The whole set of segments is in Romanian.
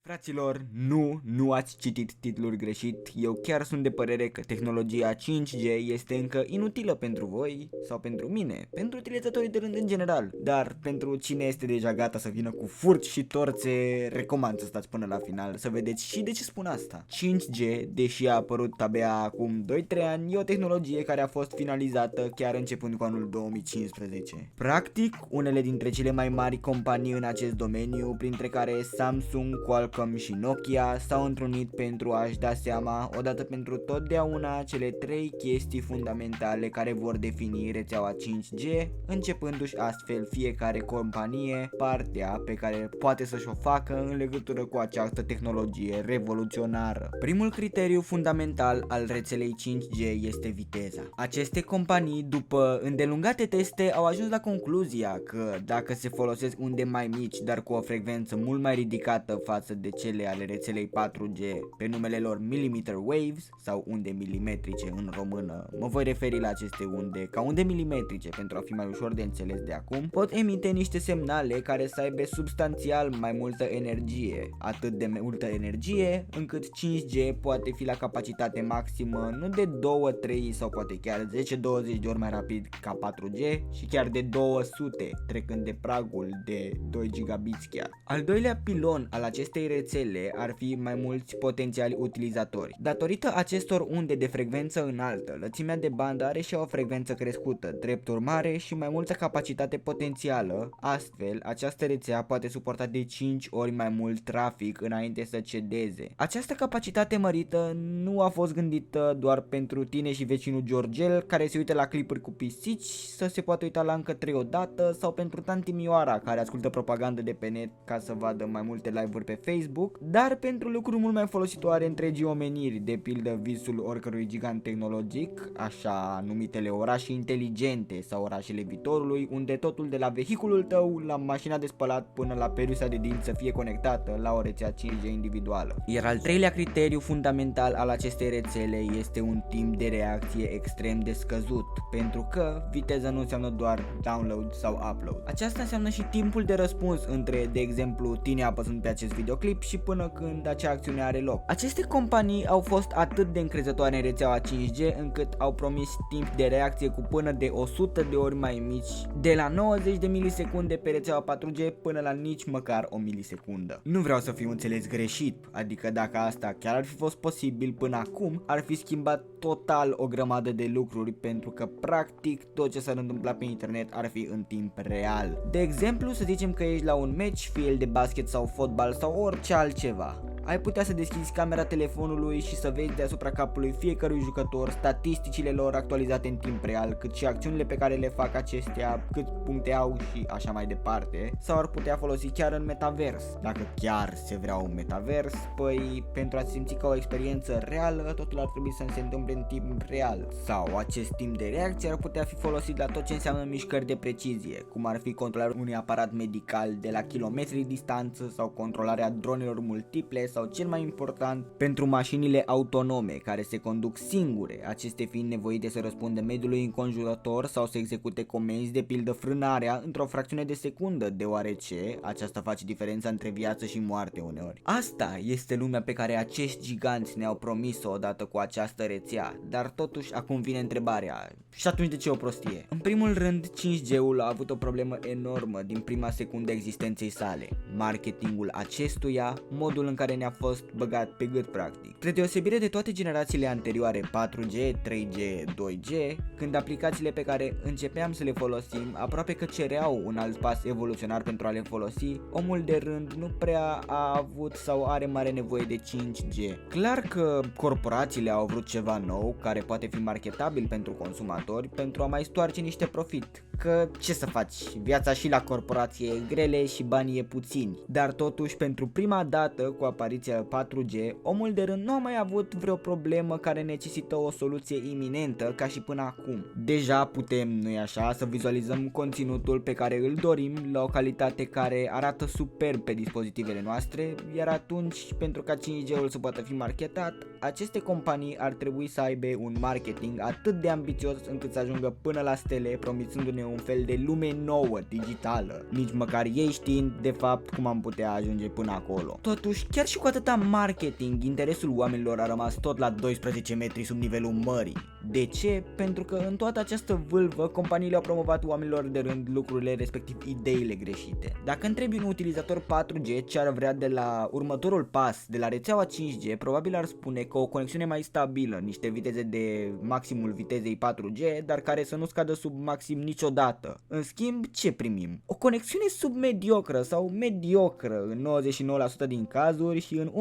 Fraților, nu ați citit titlul greșit. Eu chiar sunt de părere că tehnologia 5G este încă inutilă pentru voi sau pentru mine, pentru utilizatorii de rând în general. Dar pentru cine este deja gata să vină cu furci și torțe, recomand să stați până la final să vedeți și de ce spun asta. 5G, deși a apărut abia acum 2-3 ani, e o tehnologie care a fost finalizată chiar începând cu anul 2015. Practic, unele dintre cele mai mari companii în acest domeniu, printre care Samsung, Qualcomm și Nokia, s-au întrunit pentru a-și da seama, odată pentru totdeauna, cele 3 chestii fundamentale care vor defini rețeaua 5G, începându-și astfel fiecare companie partea pe care poate să-și o facă în legătură cu această tehnologie revoluționară. Primul criteriu fundamental al rețelei 5G este viteza. Aceste companii, după îndelungate teste, au ajuns la concluzia că dacă se folosesc unde mai mici, dar cu o frecvență mult mai ridicată față de cele ale rețelei 4G, pe numele lor millimeter waves sau unde milimetrice în română, mă voi referi la aceste unde ca unde milimetrice pentru a fi mai ușor de înțeles de acum, pot emite niște semnale care să aibă substanțial mai multă energie, atât de multă energie încât 5G poate fi la capacitate maximă nu de 2, 3 sau poate chiar 10-20 de ori mai rapid ca 4G și chiar de 200, trecând de pragul de 2 gigabits chiar. Al doilea pilon al acestei rețele ar fi mai mulți potențiali utilizatori. Datorită acestor unde de frecvență înaltă, lățimea de bandă are și o frecvență crescută, drept urmare și mai multă capacitate potențială, astfel această rețea poate suporta de 5 ori mai mult trafic înainte să cedeze. Această capacitate mărită nu a fost gândită doar pentru tine și vecinul Georgel care se uită la clipuri cu pisici să se poată uita la încă 3 odată sau pentru tanti Mioara care ascultă propagandă de pe net ca să vadă mai multe live-uri pe Facebook, dar pentru lucruri mult mai folositoare întregii omeniri, de pildă visul oricărui gigant tehnologic, așa numitele orașe inteligente sau orașele viitorului, unde totul de la vehiculul tău, la mașina de spălat până la perusa de dinți să fie conectată la o rețea 5G individuală. Iar al treilea criteriu fundamental al acestei rețele este un timp de reacție extrem de scăzut, pentru că viteza nu înseamnă doar download sau upload. Aceasta înseamnă și timpul de răspuns între, de exemplu, tine apăsând pe acest videoclip și până când acea acțiune are loc. Aceste companii au fost atât de încrezătoare în rețeaua 5G încât au promis timp de reacție cu până de 100 de ori mai mici, de la 90 de milisecunde pe rețeaua 4G până la nici măcar o milisecundă. Nu vreau să fiu înțeles greșit, adică dacă asta chiar ar fi fost posibil până acum, ar fi schimbat total o grămadă de lucruri pentru că practic tot ce s-ar întâmpla pe internet ar fi în timp real. De exemplu, să zicem că ești la un match, fie el de basket sau fotbal sau orice altceva. Ai putea să deschizi camera telefonului și să vezi deasupra capului fiecărui jucător statisticile lor actualizate în timp real, cât și acțiunile pe care le fac acestea, cât puncte au și așa mai departe. Sau ar putea folosi chiar în metavers. Dacă chiar se vrea un metavers, păi pentru a se simți ca o experiență reală, totul ar trebui să se întâmple în timp real. Sau acest timp de reacție ar putea fi folosit la tot ce înseamnă mișcări de precizie, cum ar fi controlarea unui aparat medical de la kilometri distanță sau controlarea dronelor multiple sau cel mai important pentru mașinile autonome care se conduc singure, aceste fiind nevoite să răspundă mediului înconjurător sau să execute comenzi de pildă frânarea într-o fracțiune de secundă, deoarece aceasta face diferența între viață și moarte uneori. Asta este lumea pe care acești giganți ne-au promis-o odată cu această rețea, dar totuși acum vine întrebarea, și atunci de ce o prostie? În primul rând, 5G-ul a avut o problemă enormă din prima secundă existenței sale, marketingul acestuia, modul în care ne-a fost băgat pe gât practic. Spre deosebire de toate generațiile anterioare 4G, 3G, 2G, când aplicațiile pe care începeam să le folosim aproape că cereau un alt pas evoluționar pentru a le folosi, omul de rând nu prea a avut sau are mare nevoie de 5G. Clar că corporațiile au vrut ceva nou care poate fi marketabil pentru consumatori pentru a mai stoarce niște profit. Că ce să faci, viața și la corporație e grele și banii e puțini, dar totuși pentru prima dată cu apariția 4G, omul de rând nu a mai avut vreo problemă care necesită o soluție iminentă ca și până acum. Deja putem, nu-i așa, să vizualizăm conținutul pe care îl dorim la o calitate care arată superb pe dispozitivele noastre, iar atunci, pentru ca 5G-ul să poată fi marketat, aceste companii ar trebui să aibă un marketing atât de ambițios încât să ajungă până la stele, promițându-ne un fel de lume nouă, digitală, nici măcar ei știind de fapt cum am putea ajunge până acolo. Totuși, chiar și cu atâta marketing, interesul oamenilor a rămas tot la 12 metri sub nivelul mării. De ce? Pentru că în toată această vâlvă, companiile au promovat oamenilor de rând lucrurile, respectiv ideile greșite. Dacă întrebi un utilizator 4G ce ar vrea de la următorul pas, de la rețeaua 5G, probabil ar spune că o conexiune mai stabilă, niște viteze de maximul vitezei 4G, dar care să nu scadă sub maxim niciodată. În schimb, ce primim? O conexiune submediocră sau mediocră în 99% din cazuri și în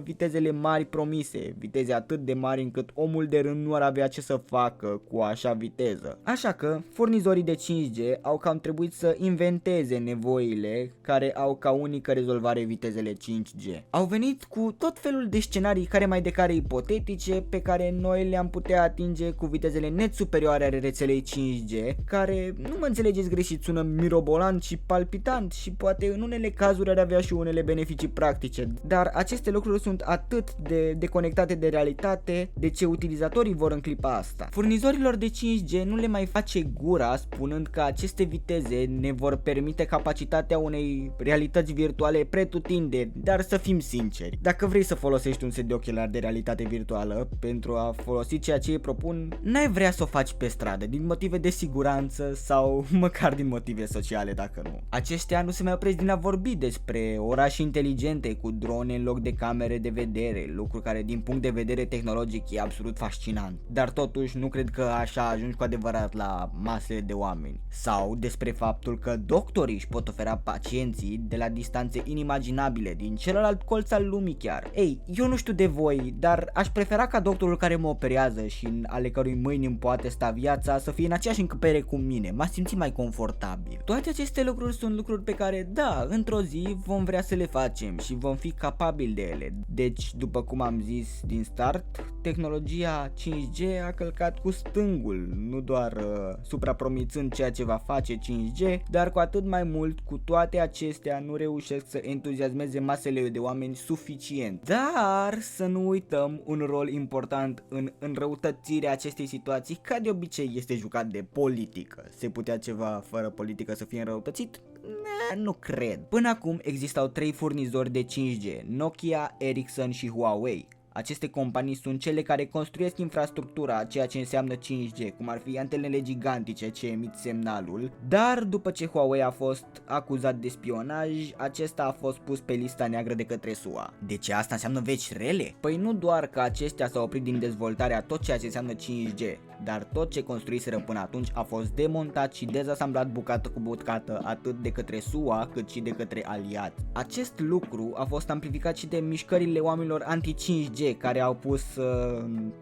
1% vitezele mari promise, viteze atât de mari încât omul de rând nu ar avea ce să facă cu așa viteză. Așa că, furnizorii de 5G au cam trebuit să inventeze nevoile care au ca unică rezolvare vitezele 5G. Au venit cu tot felul de scenarii care mai de care ipotetice pe care noi le-am putea atinge cu vitezele net superioare ale rețelei 5G, care, nu mă înțelegeți greșit, sună mirobolant și palpitant și poate în unele cazuri ar avea și unele beneficii practice, dar aceste lucruri sunt atât de deconectate de realitate, de ce utilizatorii vor în clipa asta. Furnizorilor de 5G nu le mai face gura spunând că aceste viteze ne vor permite capacitatea unei realități virtuale pretutindeni, dar să fim sinceri, dacă vrei să folosești un set de ochelari de realitate virtuală pentru a folosi ceea ce îi propun, n-ai vrea să o faci pe stradă din motive de siguranță sau măcar din motive sociale dacă nu. Aceștia nu se mai opresc din a vorbi despre orașe inteligente cu drone în loc de camere de vedere, lucru care din punct de vedere tehnologic e absolut fascinant, dar totuși nu cred că așa ajungi cu adevărat la masele de oameni. Sau despre faptul că doctorii își pot ofera pacienții de la distanțe inimaginabile din celălalt colț al lumii chiar. Ei, eu nu știu de voi, dar aș prefera ca doctorul care mă operează și în ale cărui mâini îmi poate sta viața să fie în aceeași încăpere cu mine, m-a simțit mai confortabil. Toate aceste lucruri sunt lucruri pe care, da, într-o zi vom vrea să le facem și vom fi capabili de ele. Deci, după cum am zis din start, tehnologia 5G a călcat cu stângul, nu doar suprapromițând ceea ce va face 5G, dar cu atât mai mult, cu toate acestea nu reușesc să entuziasmeze masele de oameni suficient. Dar să nu uităm un rol important în înrăutățirea acestei situații, ca de obicei este jucat de politică. Se putea ceva fără politică să fie înrăutățit? Nu cred. Până acum existau 3 furnizori de 5G, Nokia, Ericsson și Huawei. Aceste companii sunt cele care construiesc infrastructura, ceea ce înseamnă 5G, cum ar fi antenele gigantice ce emit semnalul, dar după ce Huawei a fost acuzat de spionaj, acesta a fost pus pe lista neagră de către SUA. De ce asta înseamnă veci rele? Păi nu doar că aceștia s-au oprit din dezvoltarea tot ceea ce înseamnă 5G, dar tot ce construiseră până atunci a fost demontat și dezasamblat bucată cu bucată atât de către SUA cât și de către aliați. Acest lucru a fost amplificat și de mișcările oamenilor anti-5G care au pus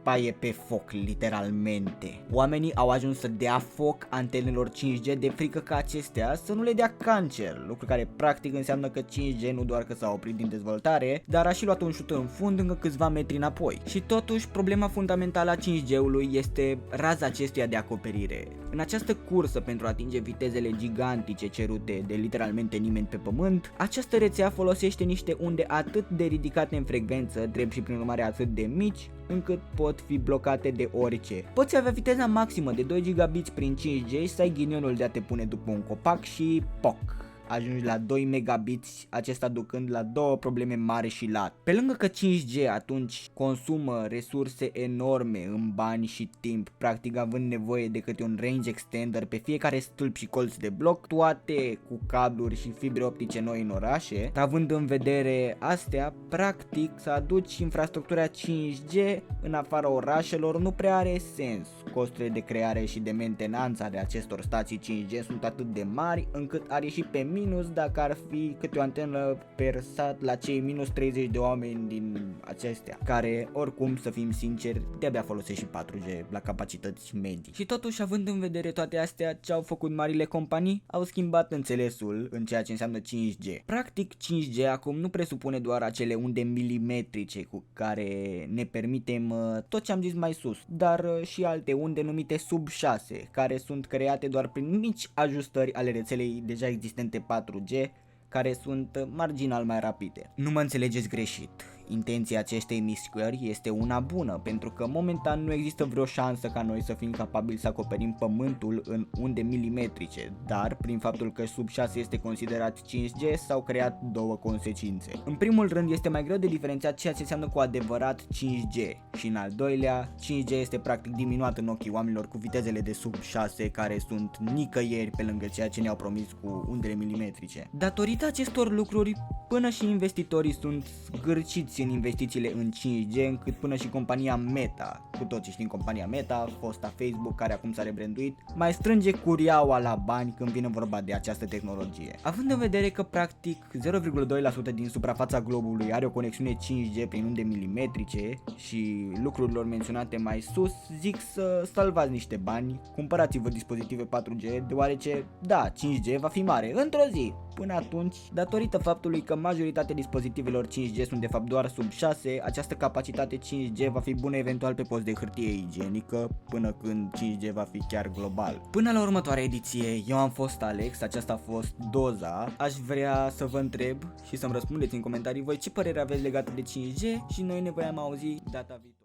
paie pe foc, literalmente. Oamenii au ajuns să dea foc antenelor 5G de frică ca acestea să nu le dea cancer, lucru care practic înseamnă că 5G nu doar că s-a oprit din dezvoltare, dar a și luat un șut în fund încă câțiva metri înapoi. Și totuși, problema fundamentală a 5G-ului este raza acestuia de acoperire. În această cursă pentru a atinge vitezele gigantice cerute de literalmente nimeni pe pământ, această rețea folosește niște unde atât de ridicate în frecvență, drept și prin urmare atât de mici, încât pot fi blocate de orice. Poți avea viteza maximă de 2 gigabits prin 5G și să ai ghinionul de a te pune după un copac și poc, ajungi la 2 megabits, acesta ducând la două probleme mari și lat. Pe lângă că 5G atunci consumă resurse enorme în bani și timp, practic având nevoie de câte un range extender pe fiecare stâlp și colț de bloc, toate cu cabluri și fibre optice noi în orașe, având în vedere astea, practic să aduci infrastructura 5G în afara orașelor nu prea are sens. Costurile de creare și de mentenanță ale acestor stații 5G sunt atât de mari încât ar ieși pe minus dacă ar fi câte o antenă per sat la cei minus 30 de oameni din acestea, care oricum, să fim sinceri, de-abia folosesc și 4G la capacități medii. Și totuși, având în vedere toate astea, ce au făcut marile companii? Au schimbat înțelesul în ceea ce înseamnă 5G. Practic, 5G acum nu presupune doar acele unde milimetrice cu care ne permitem tot ce am zis mai sus, dar și alte unde numite sub 6, care sunt create doar prin mici ajustări ale rețelei deja existente 4G, care sunt marginal mai rapide. Nu mă înțelegeți greșit. intenția acestei mișcări este una bună, pentru că momentan nu există vreo șansă ca noi să fim capabili să acoperim pământul în unde milimetrice, dar prin faptul că sub 6 este considerat 5G s-au creat două consecințe. În primul rând este mai greu de diferențiat ceea ce înseamnă cu adevărat 5G și în al doilea 5G este practic diminuat în ochii oamenilor cu vitezele de sub 6 care sunt nicăieri pe lângă ceea ce ne-au promis cu undele milimetrice. Datorită acestor lucruri, până și investitorii sunt zgârciți în investițiile în 5G, încât până și compania Meta, cu toții știm compania Meta, fosta Facebook care acum s-a rebranduit, mai strânge curiaua la bani când vine vorba de această tehnologie. Având în vedere că practic 0,2% din suprafața globului are o conexiune 5G prin unde milimetrice și lucrurilor menționate mai sus, zic să salvați niște bani, cumpărați-vă dispozitive 4G, deoarece, da, 5G va fi mare într-o zi. Până atunci, datorită faptului că majoritatea dispozitivelor 5G sunt de fapt doar sub 6, această capacitate 5G va fi bună eventual pe post de hârtie igienică, până când 5G va fi chiar global. Până la următoarea ediție, eu am fost Alex, aceasta a fost Doza. Aș vrea să vă întreb și să-mi răspundeți în comentarii voi ce părere aveți legată de 5G și noi ne vom auzi data viitoare.